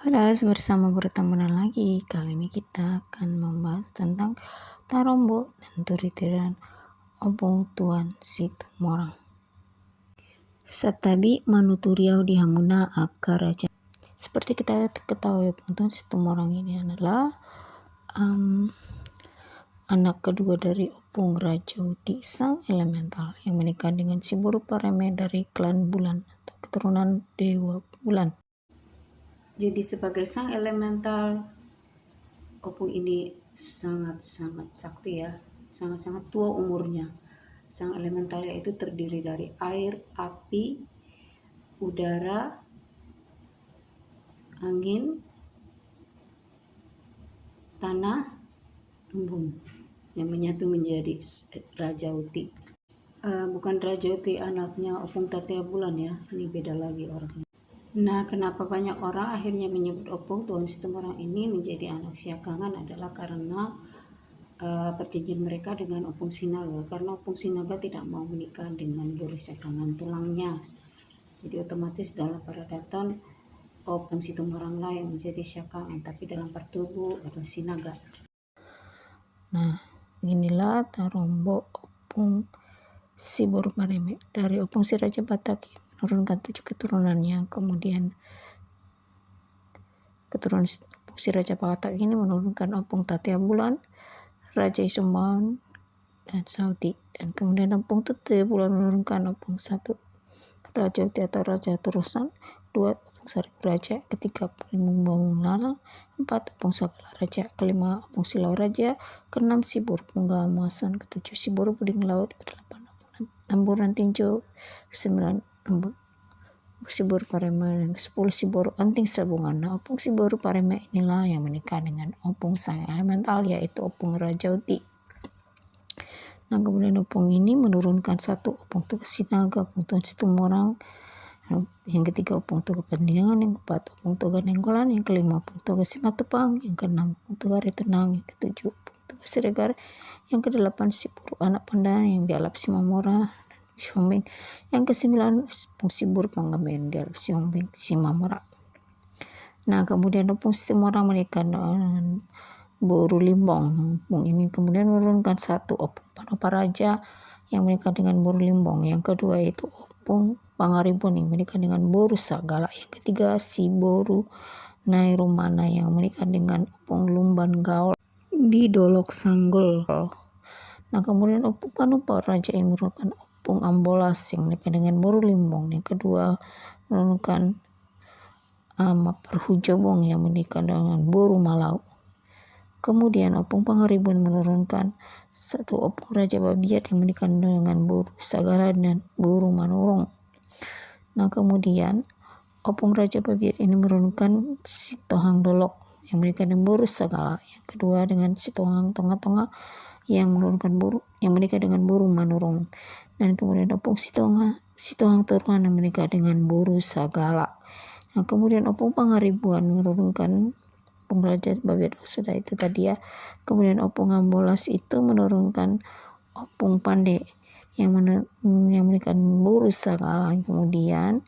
Halo, bersama bertemu lagi. Kali ini kita akan membahas tentang Tarombo dan Turitiran Opung Tuan Situmorang. Satabi manuturiau di Hamuna akar raja. Seperti kita ketahui, Opung Tuan Situmorang ini adalah anak kedua dari Opung Rajauti sang elemental yang menikah dengan si Buru Pareme dari klan Bulan atau keturunan Dewa Bulan. Jadi sebagai sang elemental, Opung ini sangat-sangat sakti ya, sangat-sangat tua umurnya. Sang elemental yaitu terdiri dari air, api, udara, angin, tanah, embun yang menyatu menjadi Rajauti. Bukan Rajauti anaknya Opung Tatea Bulan ya, ini beda lagi orangnya. Nah, kenapa banyak orang akhirnya menyebut Opung Tuan Situmorang ini menjadi anak siakangan adalah karena perjanjian mereka dengan Opung Sinaga, karena Opung Sinaga tidak mau menikah dengan Buru Siakangan tulangnya. Jadi otomatis dalam peradatan Opung Situmorang lah yang menjadi siakangan, tapi dalam pertubuh atau Sinaga. Nah, inilah Tarombo Opung si Buru Pareme dari Opung si Raja Batak menurunkan 7 keturunannya. Kemudian keturunan Opung si Raja Batak ini menurunkan Opung Tatea Bulan, Raja Isumbawan dan Sauti, dan kemudian Opung Tatea Bulan menurunkan Opung 1 Rajauti atau Raja Terusan, 2 Opung Sarip Raja, ketiga Opung Lala, 4 Opung Sagala Raja, kelima Opung Silau Raja, keenam si Buru Penggamasan, ketujuh si Buru Puding Laut, kedelapan Opung Namburan Tinjo, kesembilan si Buru Parema, dan ke-10 si Buru Anting Sabungan. Nah, Opung si Buru Parema inilah yang menikah dengan Opung sang elemental yaitu Opung Rajauti. Nah, kemudian Opung ini menurunkan 1 Opung Tugas Sinaga, Opung Tuan Situmorang, yang ketiga Opung Tugas Pendiangan, yang keempat Opung Tugas Nenggolan, yang kelima Opung Tugas Simatupang, yang keenam Opung Tugas Retenang, yang ketujuh Opung Tugas Siregar, yang kedelapan si Buru Anak Pandan yang dialap si Mamora si Hombeng, yang kesembilan Opung si Buru Panggabean dialap si Hombeng si Mamora. Nah, kemudian Opung Situmorang menikah dengan Buru Limbong. Opung ini kemudian menurunkan 1 Opung Panoparaja yang menikah dengan Buru Limbong, yang kedua itu Opung Pangaribun yang menikah dengan Buru Sagala, yang ketiga si Buru Nairumana yang menikah dengan Opung Lumban Gaul di Dolok Sanggol. Nah, kemudian Opung Panoparaja yang menurunkan Opung Ambolas yang menikah dengan Buru Limbong, yang kedua menurunkan Perhujobong yang menikah dengan Buru Malau. Kemudian Opung Pangaribun menurunkan 1 Opung Raja Babiat yang menikah dengan Buru Sagala dan Buru Manurung. Nah, kemudian Opung Raja Babiat ini menurunkan si Tohang Dolok yang menikah dengan Buru Sagala. Yang kedua dengan si Tohang Tonga-Tonga yang menurunkan Buru yang menikah dengan Buru Manurung. Dan kemudian Opung si Tohang Turuan yang menikah dengan Buru Sagala. Nah, kemudian Opung Pangaribuan menurunkan Opung Raja Babiat sudah itu tadi ya. Kemudian Opung Ambolas itu menurunkan Opung Pande yang menikah dengan Buru Sagala. Kemudian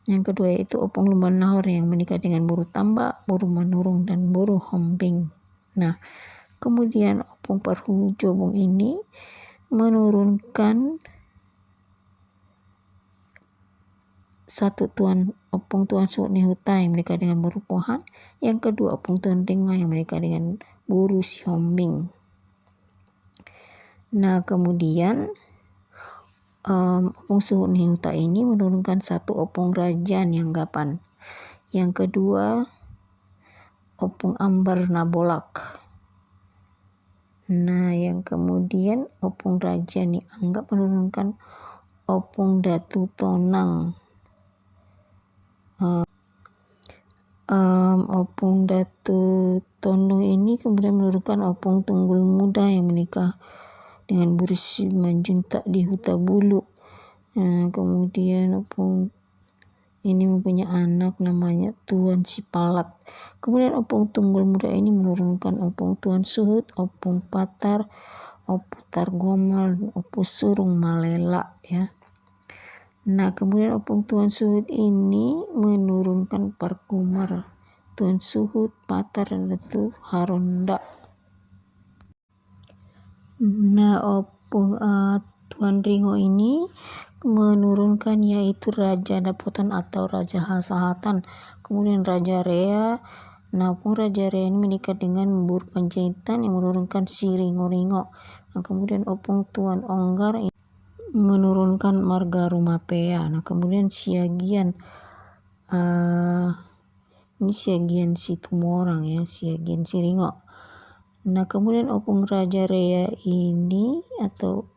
yang kedua itu Opung Lumban Nahor yang menikah dengan Buru Tambak, Buru Manurung dan Buru Hombing. Nah, kemudian Opung Perhujobong ini menurunkan 1 Opung Tuan Sunehuta yang menikah dengan Buru Pohan, yang kedua Opung Tuan Denga yang menikah dengan Buru Si Hombing. Nah, kemudian Opung Sunehuta ini menurunkan 1 Opung Raja Nianggapan, yang kedua Opung Ambar Nabolak. Nah, yang kemudian Opung Raja Nianggap menurunkan Opung Datu Tonang. Opung Datu Tondo ini kemudian menurunkan Opung Tunggul Muda yang menikah dengan Buru Simanjuntak di Huta Bulu. Kemudian Opung ini mempunyai anak namanya Tuan Sipalat. Kemudian Opung Tunggul Muda ini menurunkan Opung Tuan Suhut, Opung Patar, Opung Targomal, Opung Surung Malela ya. Nah, kemudian Opung Tuan Suhut ini menurunkan Parkumar Tuan Suhut, Patar, dan Datu Haronda. Nah, Tuan Ringo ini menurunkan yaitu Raja Dapotan atau Raja Hasahatan, kemudian Raja Rea. Nah, Raja Rea ini menikah dengan Bur Panjaitan yang menurunkan si Ringo-Ringo. Nah, kemudian Tuan Onggar menurunkan Marga Rumapea. Nah, kemudian Siagian ini Siagian si Tumorang ya, Siagian si Ringo. Nah, kemudian Raja Rea ini atau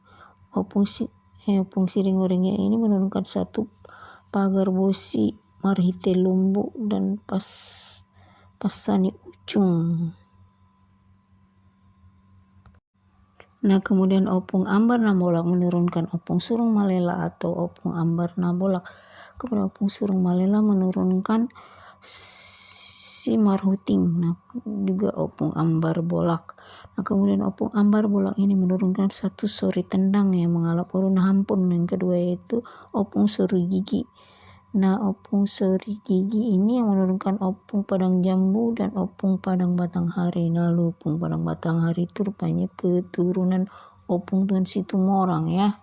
Opung si Ringo-Ringo ini menurunkan satu Pagar Bosi, Marhite Lumbu, dan Pasani Ucung. Nah, kemudian Opung Ambar Nabolak menurunkan Opung Surung Malela atau Opung Ambar Nabolak. Kemudian Opung Surung Malela menurunkan si Marhuting. Nah, juga Opung Ambar Bolak. Nah, kemudian Opung Ambar Bolak ini menurunkan satu Sori Tendang yang mengalap urun hampun. Yang kedua yaitu Opung Sori Gigi. Nah, Opung Sori Gigi ini yang menurunkan Opung Padang Jambu dan Opung Padang Batanghari. Nah, Opung Padang Batanghari itu rupanya keturunan Opung Tuan Situmorang ya.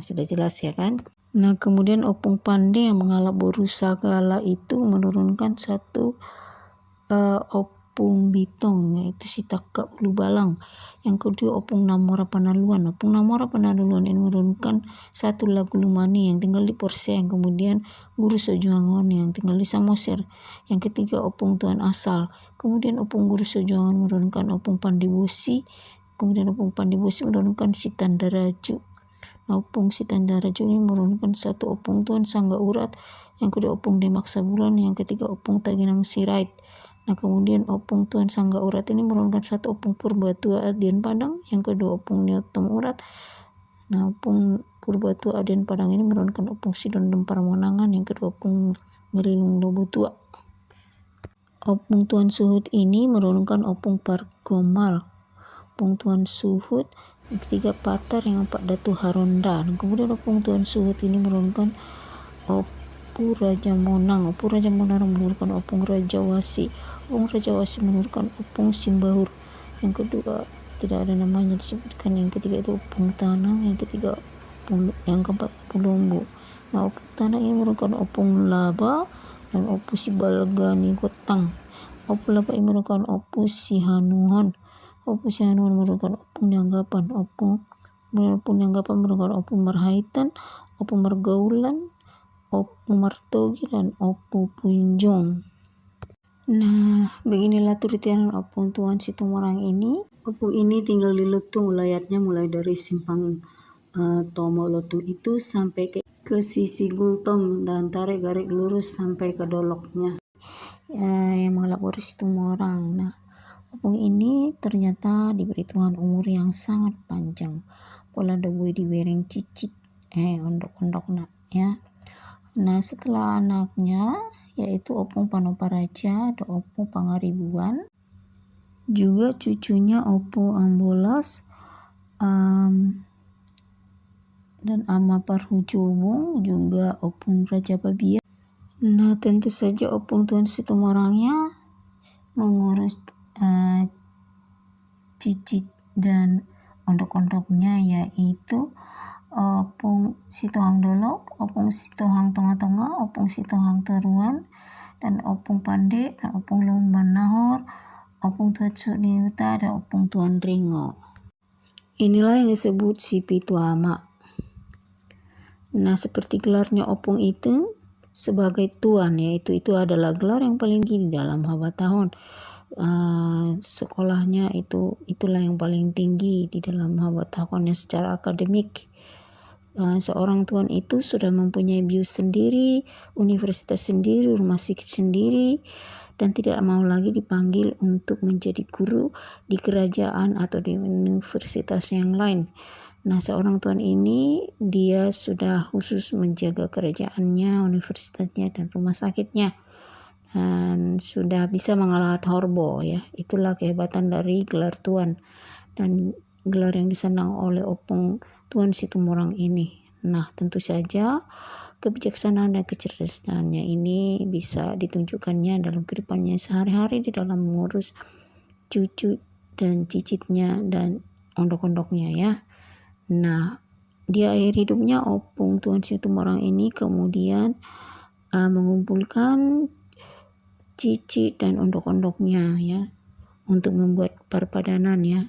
Sudah jelas ya kan. Nah, kemudian Opung Pande yang mengalap boru sagala itu menurunkan satu Opung Bitong yaitu si Taka Ulu Balang. Yang kedua Opung Namora Panaluan. Opung Namora Panaluan ini menurunkan satu Lagu Lumani yang tinggal di Porseng. Kemudian Guru Sojuangon yang tinggal di Samosir. Yang ketiga Opung Tuan Asal. Kemudian Opung Guru Sojuangon menurunkan Opung Pandibosi. Kemudian Opung Pandibosi menurunkan si Tandaraju. Nah, Opung si Tandaraju ini menurunkan satu Opung Tuan Sangga Urat. Yang kedua Opung Demak Sabulan. Yang ketiga Opung Taginang Sirait. Nah, kemudian Opung Tuan Sangga Urat ini menurunkan satu Opung Purbatua Adian Padang. Yang kedua Opung Niotom Urat. Nah, Opung Purbatua Adian Padang ini menurunkan Opung Sidondem Paramonangan. Yang kedua Opung Merilung Lobutua. Opung Tuan Suhut ini menurunkan Opung Pargomal. Opung Tuan Suhut. Yang ketiga Patar, yang keempat Datu Haronda. Dan kemudian Opung Tuan Suhut ini menurunkan Opung Raja Monang. Opung Raja Monang menurunkan Opung Raja Wasi. Opung Raja Wasi menurunkan Opung Simbahur. Yang kedua tidak ada namanya disebutkan. Yang ketiga itu Opung Tanang. Yang ketiga yang keempat Pulombo. Nah, Opung Tanang ini menurunkan Opung Laba dan Opung Sibalgani Gotang. Opung Laba ini menurunkan Opung Sihanuhon. Opung Sihanuhon menurunkan Opung Nyanggapan. Opung Nyanggapan menurunkan Opung Marhaitan, Opung Margaulan, Opung Martogi, dan Opung Punjong. Nah, beginilah turutian Opung Tuan Situmorang ini. Opung ini tinggal di Lutung, wilayahnya mulai dari simpang Tomo Lutung itu sampai ke sisi Gultom dan tarik garis lurus sampai ke doloknya yang mengalap boru Situmorang. Nah, Opung ini ternyata diberi Tuhan umur yang sangat panjang. Pola debui di bereng cicit ondok-ondok nak ya. Nah, setelah anaknya yaitu Opung Panoparaja ada Opung Pangaribuan, juga cucunya Opung Ambolas dan Ama Parhujubung, juga Opung Raja Babia. Nah, tentu saja Opung Tuan Situmorangnya mengurus cicit dan ondok-ondoknya yaitu Opung Sitohang Dolok, Opung Sitohang Tengah-Tengah, Opung Sitohang Teruan, dan Opung Pande, dan Opung Lumban Nahor, Opung Tuan Suniuta, dan Opung Tuan Ringo. Inilah yang disebut si Pitu Ama. Nah, seperti gelarnya Opung itu sebagai tuan, yaitu itu adalah gelar yang paling tinggi di dalam Habatahon. Sekolahnya itulah yang paling tinggi di dalam Habatahon secara akademik. Seorang tuan itu sudah mempunyai bius sendiri, universitas sendiri, rumah sakit sendiri, dan tidak mau lagi dipanggil untuk menjadi guru di kerajaan atau di universitas yang lain. Nah, seorang tuan ini dia sudah khusus menjaga kerajaannya, universitasnya, dan rumah sakitnya, dan sudah bisa mengalahkan Horbo ya. Itulah kehebatan dari gelar tuan dan gelar yang disandang oleh Opung Tuan Situmorang ini. Nah, tentu saja kebijaksanaan dan kecerdasannya ini bisa ditunjukkannya dalam kehidupannya sehari-hari di dalam mengurus cucu dan cicitnya dan ondok-ondoknya ya. Nah, di akhir hidupnya Opung Tuan Situmorang ini kemudian mengumpulkan cicit dan ondok-ondoknya ya untuk membuat parpadanan ya.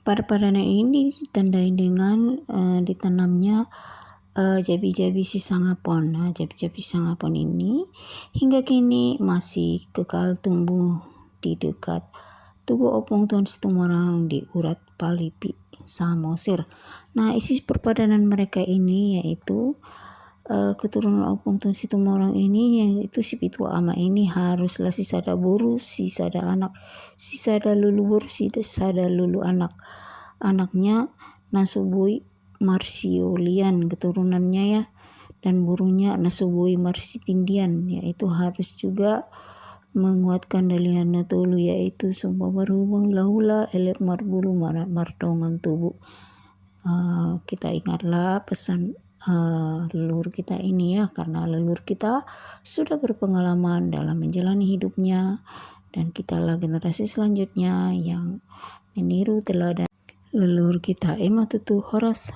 Parpadanan ini ditandai dengan ditanamnya jabi-jabi sisangapon. Nah, jabi-jabi sisangapon ini hingga kini masih kekal tumbuh di dekat tugu Opung Tuan Situmorang di Urat Palipi, Samosir. Nah, isi perpadanan mereka ini yaitu keturunan Opung Tuan Situmorang ini yaitu si Pitua Ama ini haruslah si sada buru, si sada anak, si sada lulubur, si sada lulu anak. Anaknya Nasubui Marsiolian keturunannya ya, dan burunya Nasubui Marsitindian, yaitu harus juga menguatkan dalian natulu yaitu sumpah berhubung lahula elek marbulu mardongan tubuh. Kita ingatlah pesan leluhur kita ini ya, karena leluhur kita sudah berpengalaman dalam menjalani hidupnya dan kitalah generasi selanjutnya yang meniru teladan leluhur kita. Ematutu horas.